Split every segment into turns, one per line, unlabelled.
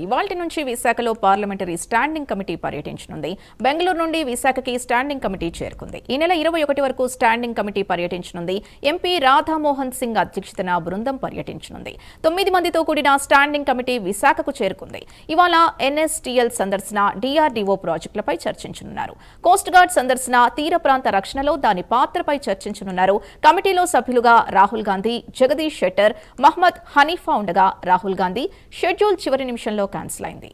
ఇవాల్టి నుంచి విశాఖలో పార్లమెంటరీ స్టాండింగ్ కమిటీ పర్యటించనుంది. బెంగళూరు నుండి విశాఖకి స్టాండింగ్ కమిటీ చేరుకుంది. ఈ నెల 21 వరకు స్టాండింగ్ కమిటీ పర్యటించనుంది. ఎంపీ రాధామోహన్ సింగ్ అధ్యక్షతన బృందం పర్యటించనుంది. 9 మందితో కూడిన స్టాండింగ్ కమిటీ విశాఖకు చేరుకుంది. ఇవాళ ఎన్ఎస్టీఎల్ సందర్శన, డిఆర్డీఓ ప్రాజెక్టులపై చర్చించనున్నారు. కోస్ట్ గార్డ్ సందర్శన, తీర ప్రాంత రక్షణలో దాని పాత్రపై చర్చించనున్నారు. కమిటీలో సభ్యులుగా రాహుల్ గాంధీ, జగదీష్ షెట్టర్, మహ్మద్ హనీఫా ఉండగా రాహుల్ గాంధీ షెడ్యూల్ చివరి నిమిషంలో క్యాన్సిల్ అయింది.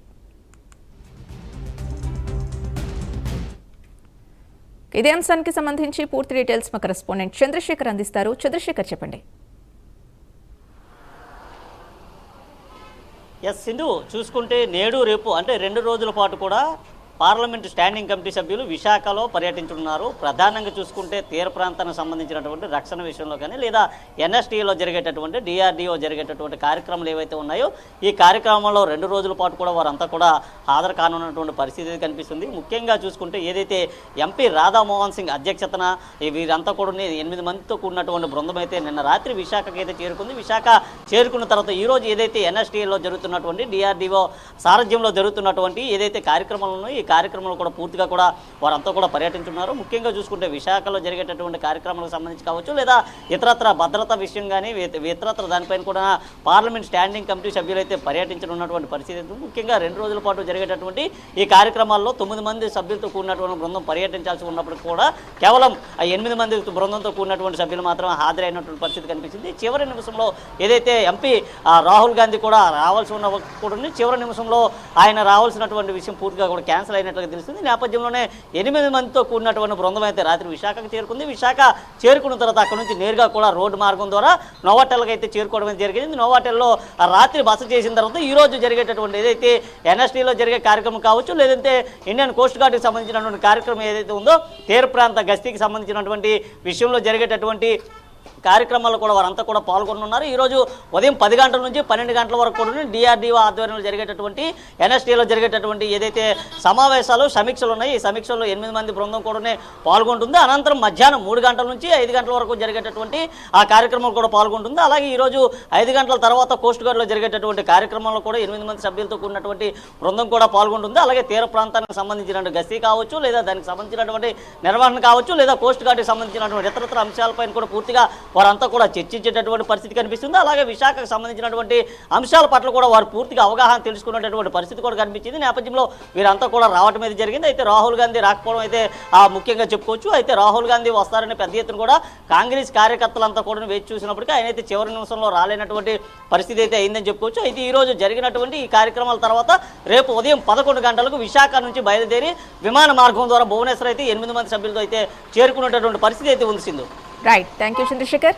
ఇదే అంశానికి సంబంధించి పూర్తి డీటెయిల్స్ మా కరెస్పాండెంట్ చంద్రశేఖర్ అందిస్తారు. చంద్రశేఖర్, చెప్పండి.
సింధు, చూసుకుంటే నేడు రేపు అంటే 2 రోజుల పాటు కూడా పార్లమెంటు స్టాండింగ్ కమిటీ సభ్యులు విశాఖలో పర్యటించనున్నారు. ప్రధానంగా చూసుకుంటే తీర ప్రాంతానికి సంబంధించినటువంటి రక్షణ విషయంలో కానీ లేదా ఎన్ఎస్టీలో జరిగేటటువంటి డిఆర్డీఓ జరిగేటటువంటి కార్యక్రమాలు ఏవైతే ఉన్నాయో ఈ కార్యక్రమంలో 2 రోజుల పాటు కూడా వారంతా కూడా హాజరు కానున్నటువంటి పరిస్థితి కనిపిస్తుంది. ముఖ్యంగా చూసుకుంటే ఏదైతే ఎంపీ రాధామోహన్ సింగ్ అధ్యక్షతన వీరంతా కూడా 8 మందితో కూడినటువంటి బృందం అయితే నిన్న రాత్రి విశాఖకి అయితే చేరుకుంది. విశాఖ చేరుకున్న తర్వాత ఈరోజు ఏదైతే ఎన్ఎస్టీలో జరుగుతున్నటువంటి డిఆర్డీఓ సారథ్యంలో జరుగుతున్నటువంటి ఏదైతే కార్యక్రమాలు ఉన్నాయో కార్యక్రమాలు కూడా పూర్తిగా కూడా వారంతా కూడా పర్యటించున్నారు. ముఖ్యంగా చూసుకుంటే విశాఖలో జరిగేటటువంటి కార్యక్రమాలకు సంబంధించి కావచ్చు లేదా ఇతరత్ర భద్రతా విషయం కానీ ఇతరత్ర దానిపైన కూడా పార్లమెంట్ స్టాండింగ్ కమిటీ సభ్యులైతే పర్యటించనున్నటువంటి పరిస్థితి. ముఖ్యంగా 2 రోజుల పాటు జరిగేటటువంటి ఈ కార్యక్రమాల్లో 9 మంది సభ్యులతో కూడినటువంటి బృందం పర్యటించాల్సి ఉన్నప్పటికీ కూడా కేవలం 8 మంది బృందంతో కూడినటువంటి సభ్యులు మాత్రం హాజరైనటువంటి పరిస్థితి కనిపించింది. చివరి నిమిషంలో ఏదైతే ఎంపీ రాహుల్ గాంధీ కూడా రావాల్సి ఉన్న కూడా చివరి నిమిషంలో ఆయన రావాల్సినటువంటి విషయం పూర్తిగా కూడా క్యాన్సిల్ అయినట్లుగా తెలుస్తుంది. నేపథ్యంలోనే 8 మందితో కూడినటువంటి బృందం అయితే రాత్రి విశాఖకు చేరుకుంది. విశాఖ చేరుకున్న తర్వాత అక్కడ నుంచి నేరుగా కూడా రోడ్డు మార్గం ద్వారా నోవాటెల్కి అయితే చేరుకోవడం జరిగింది. నోవాటెల్లో రాత్రి బస చేసిన తర్వాత ఈ రోజు జరిగేటటువంటి ఏదైతే ఎన్ఎస్టీలో జరిగే కార్యక్రమం కావచ్చు లేదంటే ఇండియన్ కోస్ట్ గార్డ్కి సంబంధించినటువంటి కార్యక్రమం ఏదైతే ఉందో తీర ప్రాంత గస్తీకి సంబంధించినటువంటి విషయంలో జరిగేటటువంటి కార్యక్రమాల్లో కూడా వారంతా కూడా పాల్గొనున్నారు. ఈరోజు ఉదయం 10 గంటల నుంచి 12 గంటల వరకు కూడా డిఆర్డీఓ ఆధ్వర్యంలో జరిగేటటువంటి ఎన్ఎస్టీలో జరిగేటటువంటి ఏదైతే సమావేశాలు సమీక్షలు ఉన్నాయి ఈ సమీక్షల్లో 8 మంది బృందం కూడా పాల్గొంటుంది. అనంతరం మధ్యాహ్నం 3 గంటల నుంచి 5 గంటల వరకు జరిగేటటువంటి ఆ కార్యక్రమం కూడా పాల్గొంటుంది. అలాగే ఈరోజు 5 గంటల తర్వాత కోస్ట్ గార్డ్లో జరిగేటటువంటి కార్యక్రమంలో కూడా 8 మంది సభ్యులతో కూడినటువంటి బృందం కూడా పాల్గొంటుంది. అలాగే తీర ప్రాంతానికి సంబంధించిన గస్తీ కావచ్చు లేదా దానికి సంబంధించినటువంటి నిర్వహణ కావచ్చు లేదా కోస్ట్ గార్డ్కి సంబంధించినటువంటి ఇతరత్ర అంశాలపైన కూడా పూర్తిగా వారంతా కూడా చర్చించేటటువంటి పరిస్థితి కనిపిస్తుంది. అలాగే విశాఖకు సంబంధించినటువంటి అంశాల పట్ల కూడా వారు పూర్తిగా అవగాహన తెలుసుకునేటటువంటి పరిస్థితి కూడా కనిపించింది. నేపథ్యంలో వీరంతా కూడా రావడం అయితే జరిగింది. అయితే రాహుల్ గాంధీ రాకపోవడం అయితే ముఖ్యంగా చెప్పుకోవచ్చు. అయితే రాహుల్ గాంధీ వస్తారనే పెద్ద ఎత్తున కూడా కాంగ్రెస్ కార్యకర్తలంతా కూడా వేచి చూసినప్పటికీ ఆయన అయితే చివరి నిమిషంలో రాలేనటువంటి పరిస్థితి అయితే అయిందని చెప్పుకోవచ్చు. అయితే ఈ రోజు జరిగినటువంటి ఈ కార్యక్రమాల తర్వాత రేపు ఉదయం 11 గంటలకు విశాఖ నుంచి బయలుదేరి విమాన మార్గం ద్వారా భువనేశ్వర్ అయితే 8 మంది సభ్యులతో అయితే చేరుకునేటటువంటి పరిస్థితి అయితే ఉంది. Sindhu,
right, thank you Chandrasekhar.